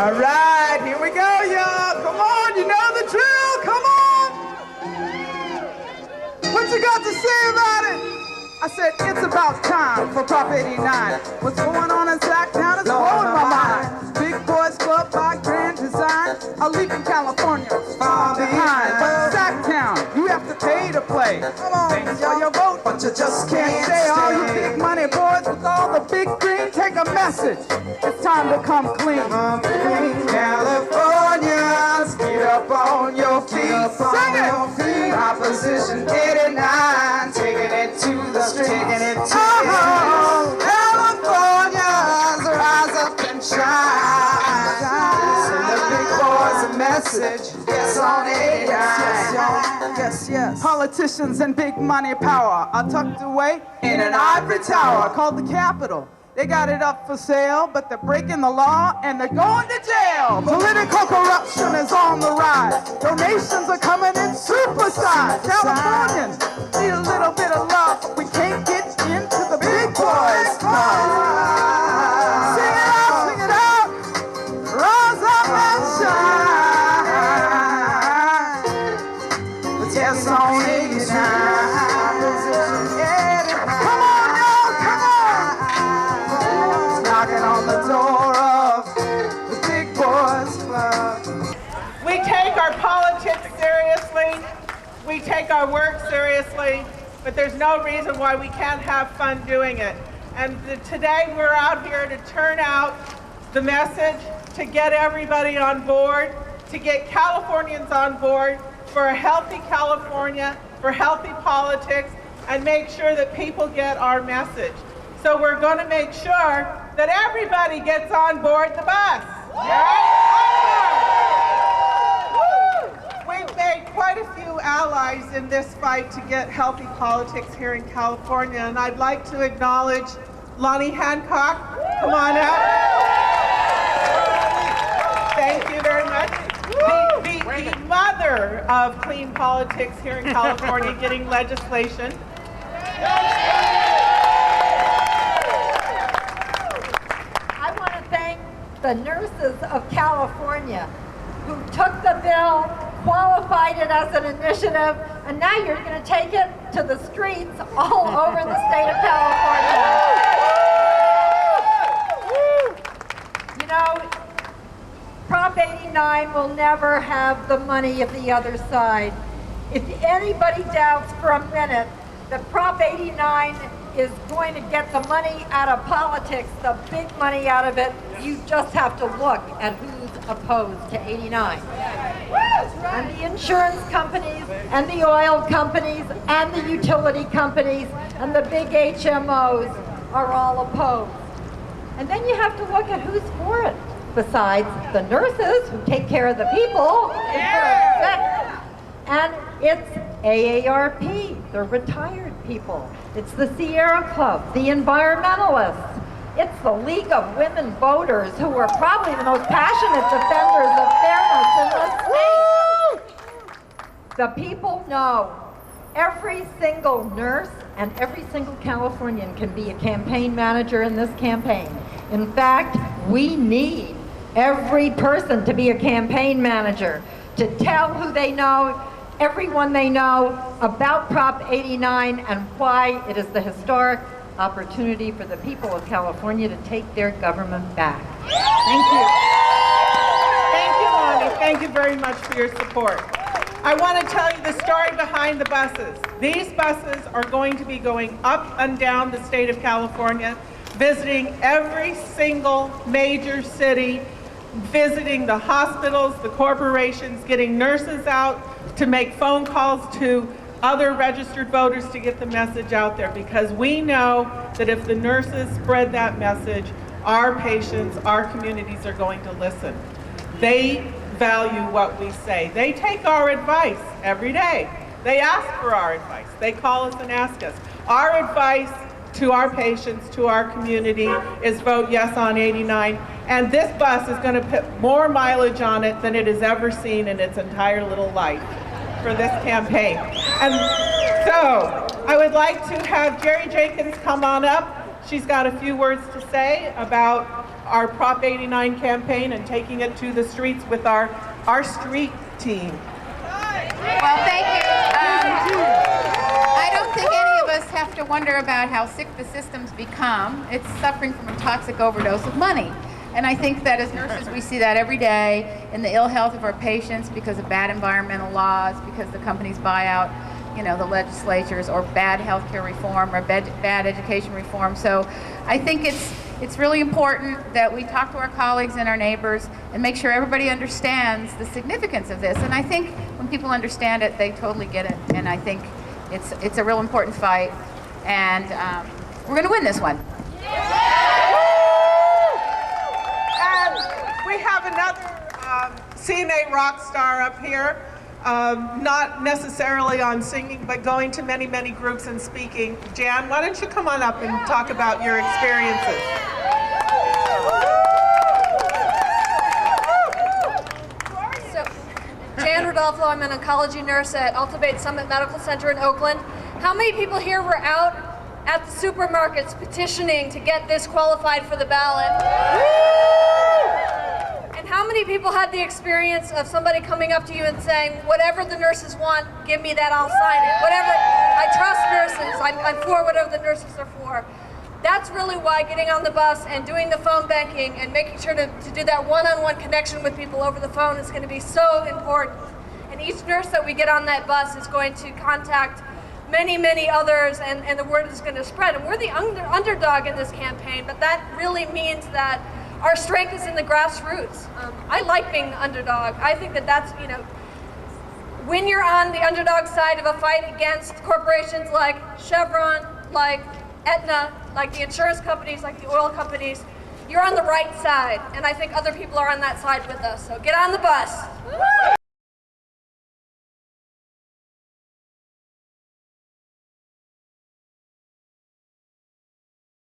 All right, here we go, y'all. Come on, you know the drill. Come on. What you got to say about it? I said, it's about time for Prop 89. What's going on in Sacktown is blowing my mind. Big Boys Club by Grand Design. A leap in California, far behind. But Sacktown, you have to pay to play. Come on, thanks for your vote, but you just can't stay. All you big money boys with all the big green, take a message. It's time to come clean. Californians, get up on your feet. Sing it! Proposition 89, taking it to the streets. Californians, rise up and shine. Send the big boys a message. Yes, on 89. Yes, yes. Politicians and big money power are tucked away in an ivory tower called the Capitol. They got it up for sale, but they're breaking the law and they're going to jail. Political corruption is on the rise. Donations are coming in supersized. Californians need a little bit of love, but we can't get into the big boys club. Sing it out, rise up and shine. Yes, on 89. On the door of the Big Boys Club. We take our politics seriously, we take our work seriously, but there's no reason why we can't have fun doing it. And today we're out here to turn out the message, to get everybody on board, to get Californians on board for a healthy California, for healthy politics, and make sure that people get our message. So we're going to make sure that everybody gets on board the bus. We've made quite a few allies in this fight to get healthy politics here in California, and I'd like to acknowledge Lonnie Hancock. Come on up. Thank you very much. The mother of clean politics here in California, getting legislation. The nurses of California who took the bill, qualified it as an initiative, and now you're going to take it to the streets all over the state of California. You know, Prop 89 will never have the money of the other side. If anybody doubts for a minute that Prop 89 is going to get the money out of politics, the big money out of it, you just have to look at who's opposed to 89. And the insurance companies, and the oil companies, and the utility companies, and the big HMOs are all opposed. And then you have to look at who's for it, besides the nurses who take care of the people. And it's AARP, the retired people. It's the Sierra Club, the environmentalists. It's the League of Women Voters, who are probably the most passionate defenders of fairness in the state. The people know every single nurse and every single Californian can be a campaign manager in this campaign. In fact, we need every person to be a campaign manager, to tell who they know, everyone they know about Prop 89 and why it is the historic opportunity for the people of California to take their government back. Thank you. Thank you, Lonnie. Thank you very much for your support. I want to tell you the story behind the buses. These buses are going to be going up and down the state of California, visiting every single major city, visiting the hospitals, the corporations, getting nurses out to make phone calls to other registered voters to get the message out there, because we know that if the nurses spread that message, our patients, our communities are going to listen. They value what we say. They take our advice every day. They ask for our advice. They call us and ask us. Our advice to our patients, to our community, is vote yes on 89. And this bus is going to put more mileage on it than it has ever seen in its entire little life for this campaign. And so I would like to have Jerry Jenkins come on up. She's got a few words to say about our Prop 89 campaign and taking it to the streets with our street team. Well, thank you. I don't think any of us have to wonder about how sick the system's become. It's suffering from a toxic overdose of money. And I think that as nurses, we see that every day in the ill health of our patients because of bad environmental laws, because the companies buy out, the legislatures, or bad healthcare reform or bad education reform. So I think it's really important that we talk to our colleagues and our neighbors and make sure everybody understands the significance of this. And I think when people understand it, they totally get it. And I think it's a real important fight. And we're going to win this one. And we have another CNA rock star up here. Not necessarily on singing, but going to many, many groups and speaking. Jan, why don't you come on up and talk about your experiences? So, Jan Rodolfo, I'm an oncology nurse at Altabate Summit Medical Center in Oakland. How many people here were out at the supermarkets petitioning to get this qualified for the ballot? And how many people had the experience of somebody coming up to you and saying, whatever the nurses want, give me that, I'll sign it. Whatever, I trust nurses, I'm for whatever the nurses are for. That's really why getting on the bus and doing the phone banking and making sure to do that one-on-one connection with people over the phone is going to be so important. And each nurse that we get on that bus is going to contact many, many others, and the word is going to spread. And we're the underdog in this campaign, but that really means that our strength is in the grassroots. I like being the underdog. I think that's, when you're on the underdog side of a fight against corporations like Chevron, like Aetna, like the insurance companies, like the oil companies, you're on the right side. And I think other people are on that side with us. So get on the bus.